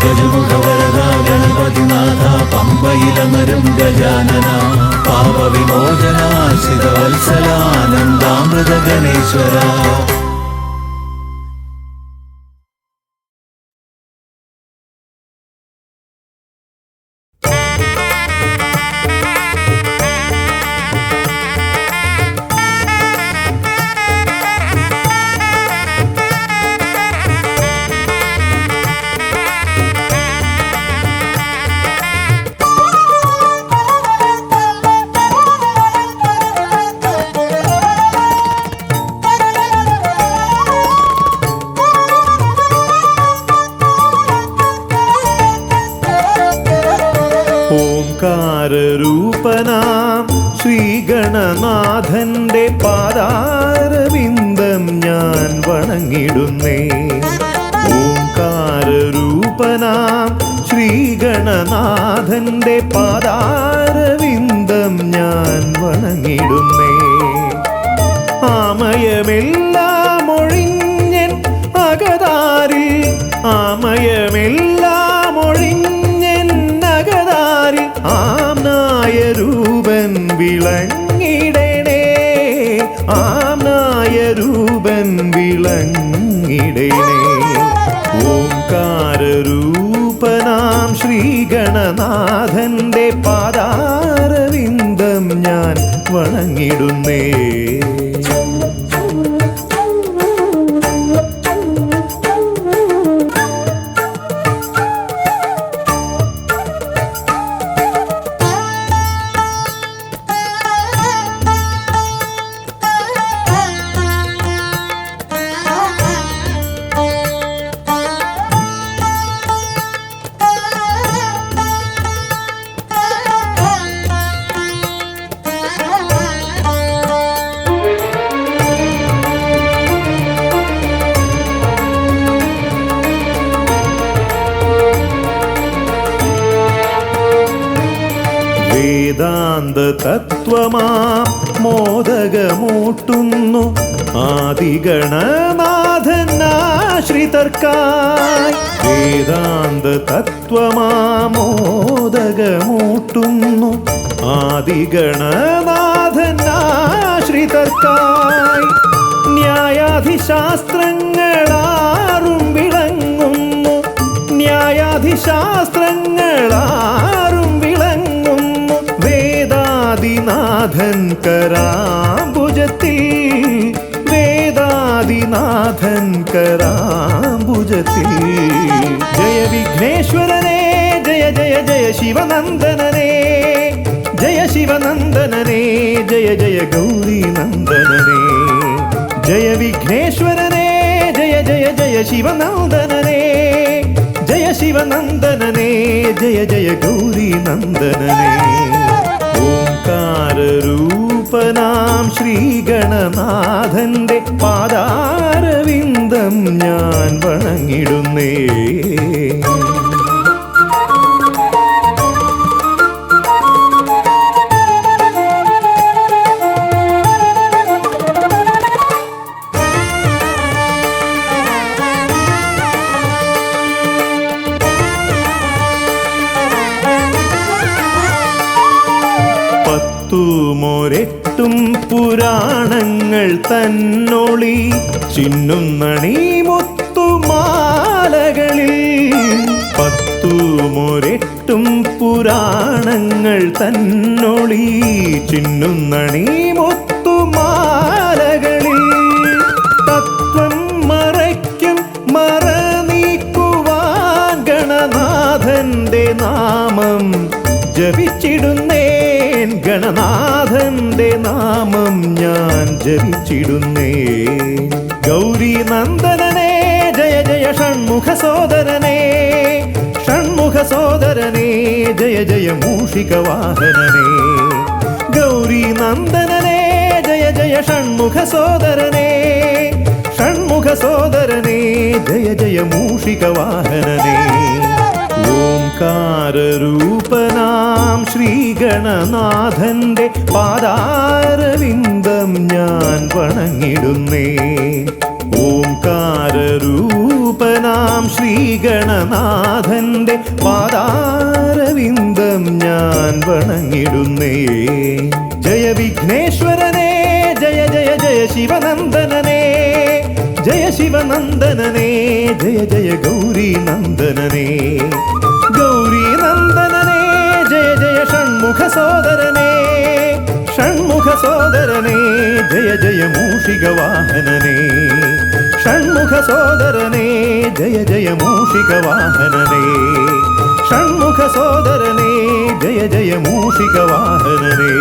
ഗജമുഖവരദ ഗണപതിനാഥ പമ്പയിലമരും ഗജാനന. പാപവിമോചന ആശ്രിതവത്സലാനന്ദാമൃത ഗണേശ്വര. ഓംകാരരൂപനാം ശ്രീഗണനാഥന്റെ പാദാരവിന്ദം ഞാൻ വണങ്ങിടുന്നേ. ഓംകാരരൂപനാം ശ്രീഗണനാഥന്റെ പാദാരവിന്ദം ഞാൻ വണങ്ങിടുന്നേ. ആമയമെല്ലാം ഒഴിഞ്ഞൻ അകതാരിൽ, ആമയമെല്ലാം ഒഴിഞ്ഞൻ അകതാരിൽ ആംനായ രൂപൻ വിളങ്ങിടണേ. ആംനായ രൂപൻ വിളങ്ങിടണേ. ഓംകാരരൂപനാം ശ്രീഗണനാഥന്റെ പാദാരവിന്ദം ഞാൻ വണങ്ങിടുന്നേ. വേദാന്ത തത്വമാം മോദകമൂട്ടുന്നു ആദിഗണനാഥനാശ്രിതർക്കായി. വേദാന്ത തത്വമാം മോദകമൂട്ടുന്നു ആദിഗണനാഥനാശ്രിതർക്കായി. ന്യായാധിശാസ്ത്രങ്ങളാറും വിളങ്ങുന്നു, ന്യായാധിശാസ്ത്രങ്ങളാറും വിളങ്ങുന്നു വേദാദിനാഥൻ കരാംബുജത്തിൽ. വേദാദിനാഥൻ കരാംബുജത്തിൽ. ജയ വിഘ്നേശ്വരനേ ജയ ജയ ജയ ശിവനന്ദനനേ. ജയ ശിവനന്ദനനേ ജയ ജയ ഗൗരീനന്ദനനേ. ജയ വിഘ്നേശ്വരനേ ജയ ജയ ജയ ശിവനന്ദനനേ. ജയ ശിവനന്ദനനേ ജയ ജയ ഗൗരീനന്ദനനേ. ഓംകാരരൂപനാം ശ്രീഗണനാഥന്റെ പാദാരവിന്ദം ഞാൻ വണങ്ങിടുന്നേ. പത്തുമൊരെട്ടും പുരാണങ്ങൾ തന്നൊളി ചിന്നുന്നണീ മുത്തുമാലകളിൽ. പത്തുമൊരെട്ടും പുരാണങ്ങൾ തന്നൊളി ചിന്നുന്നണീ മുത്തുമാലകളിൽ. തത്വം മറയ്ക്കും മറ നീക്കുവാൻ ഗണനാഥന്റെ നാമം ജപിച്ചിടുന്നേൻ. ഗണനാഥന്റെ നാമം ഞാൻ ജപിച്ചിടുന്നേൻ. ഗൗരി നന്ദനനേ ജയ ജയ ഷൺമുഖ സോദരനേ. ഷൺമുഖ സോദരനേ ജയ ജയ മൂഷിക വാഹനനേ. ഗൗരി നന്ദനനേ ജയ ജയ ഷൺമുഖ സോദരനേ. ഷൺമുഖ സോദരനേ ജയ ജയ മൂഷിക വാഹനനേ. ഓംകാരരൂപനാം ശ്രീഗണനാഥന്റെ പാദാരവിന്ദം ഞാൻ വണങ്ങിടുന്നേ. ഓംകാരരൂപനാം ശ്രീഗണനാഥന്റെ പാദാരവിന്ദം ഞാൻ വണങ്ങിടുന്നേ. ജയ വിഘ്നേശ്വരനേ ജയ ജയ ജയ ശിവനന്ദനനേ. ജയ ശിവനന്ദനനേ ജയ ജയ ഗൗരി നന്ദനനേ. ഗൗരി നന്ദനനേ ജയ ജയ ഷൺമുഖ സോദരനേ. ഷൺമുഖ സോദരനേ ജയ ജയ മൂഷിക വാഹനനേ. ഷൺമുഖ സോദരനേ ജയ ജയ മൂഷിക വാഹനനേ. ഷൺമുഖ സോദരനേ ജയ ജയ മൂഷിക വാഹനനേ.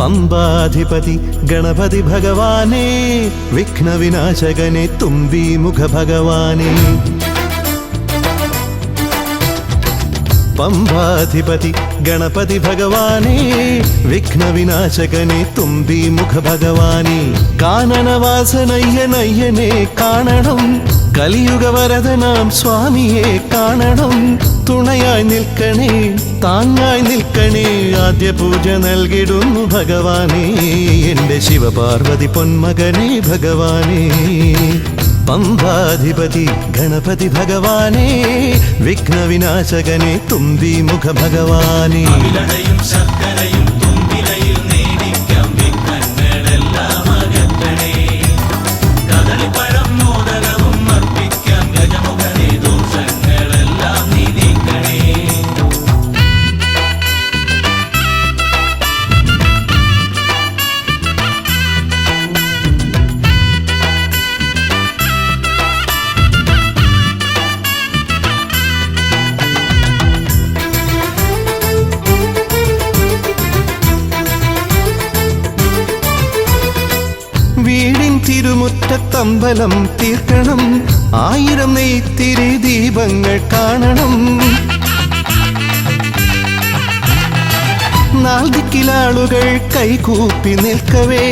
പമ്പാധിപതി ഗണപതി ഭഗവാനേ, വിഘ്നവിനാശകനെ തുമ്പീമുഖ ഭഗവാനേ. പമ്പാധിപതി ഗണപതി ഭഗവാനേ, വിഘ്നവിനാശകനെ തുമ്പീമുഖ ഭഗവാനേ. കാനനവാസനയ്യനയ്യനെ കാണണം, കലിയുഗവരദനാം സ്വാമിയെ കാണണം. തുണയായി നിൽക്കണേ, താങ്ങായി നിൽക്കണേ, ആദ്യ പൂജ നൽകിടുന്നു ഭഗവാനേ. എൻ്റെ ശിവപാർവതി പൊന്മകനേ ഭഗവാനേ. പമ്പാധിപതി ഗണപതി ഭഗവാനേ, വിഘ്നവിനാശകനെ തുമ്പീമുഖ ഭഗവാനേ. ശർക്കരയും തുമ്പിലയിൽ നേടിക്കാം വിഘ്നങ്ങളെല്ലാം അകറ്റണേ. കദളിപ്പഴം മോദകവും അർപ്പിക്കാം ഗജമുഖനെ, ദോഷങ്ങളെല്ലാം നീ നീക്കണേ. വീടിൻ തിരുമുറ്റത്തമ്പലം തീർക്കണം, 1000 നെയ്ത്തിരി ദീപങ്ങൾ കാണണം. നാൽദിക്കിലാളുകൾ കൈകൂപ്പി നിൽക്കവേ,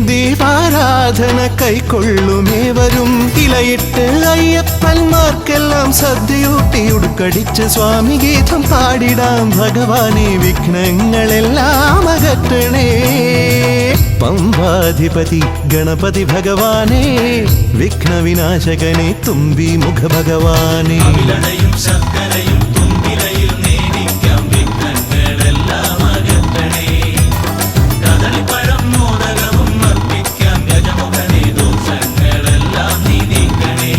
ദീപാരാധന കൈക്കൊള്ളുമേവരും. ഇലയിട്ട് അയ്യപ്പന്മാർക്കെല്ലാം സദ്യയൂട്ടി ഉടുക്കടിച്ച് സ്വാമി ഗീതം പാടിടാം ഭഗവാനെ. വിഘ്നങ്ങളെല്ലാം അകറ്റണേ. പമ്പാധിപതി ഗണപതി ഭഗവാനേ, വിഘ്നവിനാശകനെ തുമ്പീമുഖ ഭഗവാനേ. ശർക്കരയും തുമ്പിലയിൽ നേടിക്കാം വിഘ്നങ്ങളെല്ലാം അകറ്റണേ. കദളിപ്പഴം മോദകവും അർപ്പിക്കാം ഗജമുഖനെ, ദോഷങ്ങളെല്ലാം നീ നീക്കണേ.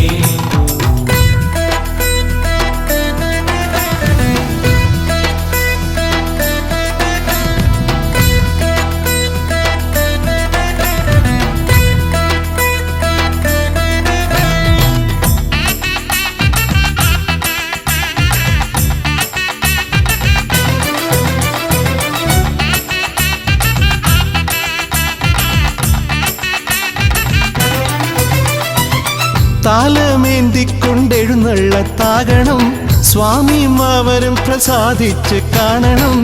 കൊളുത്തിക്കൊണ്ടെഴുന്നള്ളത്താകണം. സ്വാമിയും അവരും പ്രസാദിച്ച് കാണണം.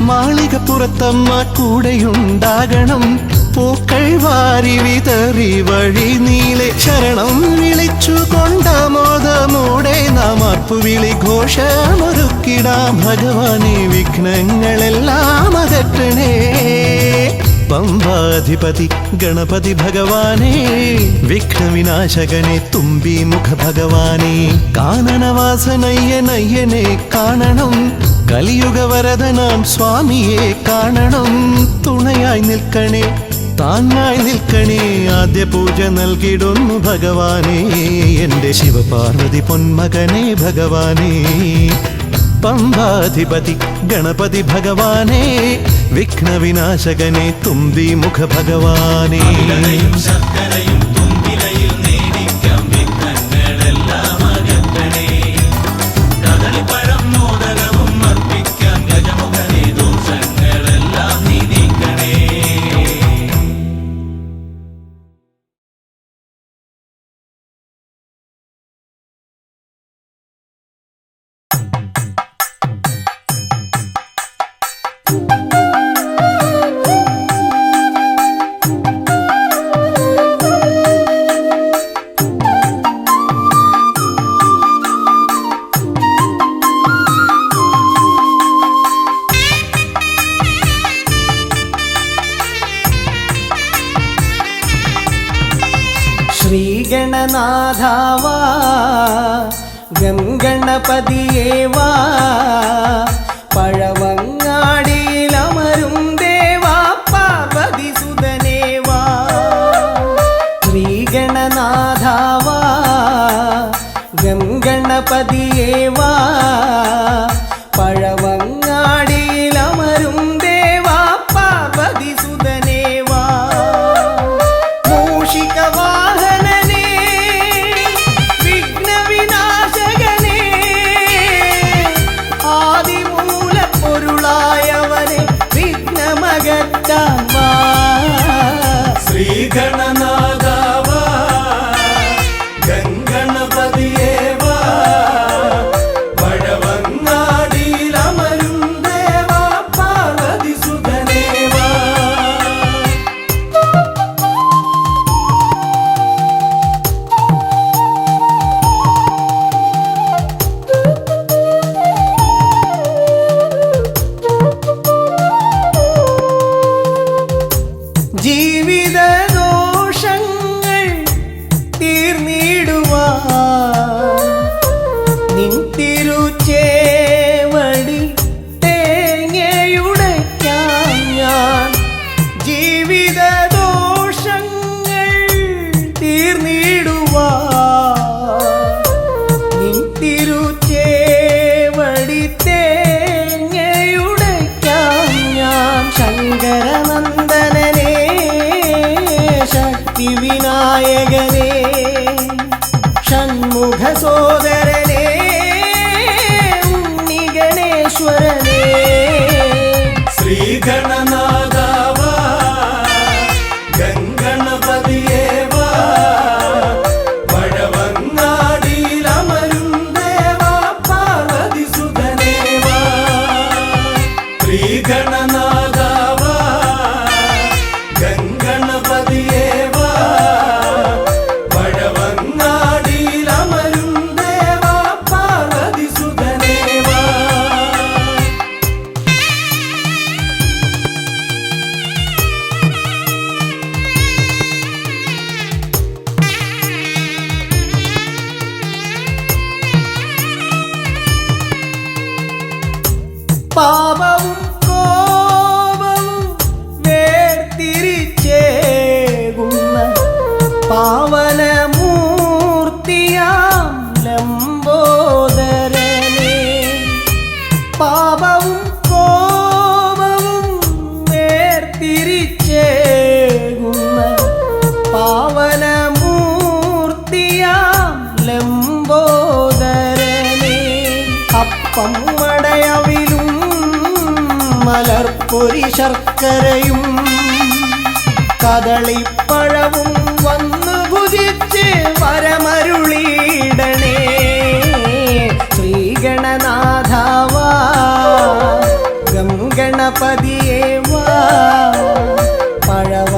മാളികപ്പുറത്തമ്മ കൂടെയുണ്ടാകണം. പൂക്കൾ വാരി വിതറി വഴി നീളെ ശരണം വിളിച്ചു കൊണ്ടാമോദമോടെ നാം അർപ്പുവിളി ഘോഷമൊരുക്കിടാം. ഭഗവാനെ വിഘ്നങ്ങളെല്ലാം അകറ്റണേ. പമ്പാധിപതി ഗണപതി ഭഗവാനെ, വിഘ്നവിനാശകനെ തുമ്പി മുഖ ഭഗവാനെ, കാനനവാസനയ്യനയ്യനെ കാണണം. കലിയുഗവരദനാം സ്വാമിയെ കാണണം. തുണയായി നിൽക്കണേ, താങ്ങായി നിൽക്കണേ. ആദ്യ പൂജ നൽകിടുന്നു ഭഗവാനെ, എൻ്റെ ശിവപാർവതി പൊന്മകനെ ഭഗവാനെ. പമ്പാധിപതി ഗണപതി ഭഗവാനെ, വിഘ്നവിനാശകനെ തുമ്പി മുഖ ഭഗവാനെ. അവിലയും ശർക്കരയും തുമ്പിലയിൽ നേദിക്കാം വിഘ്നങ്ങളെല്ലാം അകറ്റണേ. കദളിപ്പഴം മോദകവും അർപ്പിക്കാം ഗജമുഖനെ ദോഷങ്ങളെല്ലാം നീ നീക്കണേ. ശ്രീഗണനാഥാവാ ഗംഗണപതിയേവാ പഴവങ്ങാടിയിലമരും ദേവാ പാർവതിസുതനേവാ. ശ്രീഗണനാഥാവാ ഗംഗണപതിയേവാ പഴവങ്ങാടിയിലമരും ദേവാ പാർവതിസുതനേവാ. മൂഷികവാഹനനേ വിഘ്നവിനാശകനേ, ആദിമൂലപ്പൊരുളായവനെ വിഘ്നമകറ്റാൻ വാ. ശ്രീഗണനാഥാവാ ഗംഗണപതിയേവാ പഴവങ്ങാടിയിലമരും ദേവാ പാർവതിസുതനേവാ. ജീവിതദോഷങ്ങൾ തീർന്നിടുവാൻ നിൻ തിരുച്ചേവടി തേങ്ങയുടയ്ക്കാൻ ഞാൻ. ജീവിതദോഷങ്ങൾ തീർന്നിടുവാൻ നിൻ തിരുച്ചേവടി തേങ്ങയുടയ്ക്കാൻ ഞാൻ. ശങ്കരനന്ദനനേ ശക്തിവിനായകനേ ഷൺമുഖ സോദരനേ ഉണ്ണിഗണേശ്വരനേ. ശ്രീഗണനാഥാവാ ഗംഗണപതിയേവാ പഴവങ്ങാടിയിലമരും ദേവാ പാർവതിസുതനേവാ. ശ്രീഗണനാഥാവാ ഗംഗണപതിയേവാ പഴവങ്ങാടിയിലമരും ദേവാ പാർവതിസുതനേവാ. പാപവും കോപവും വേർതിരിച്ചേകുന്ന പാവനമൂർത്തിയാം ലംബോദരനേ. പാപവും കോപവും വേർതിരിച്ചേകുന്ന പാവനമൂർത്തിയാം ലംബോദരനേ. അപ്പം മടയവിലും മലർപ്പൊരി ശർക്കരയും കദളിപ്പഴവും വന്നു ഭുജിച്ച് വരമരുളിയിടണേ ശ്രീഗണനാഥാവാ ഗം ഗണപതിയേ വാ പഴവും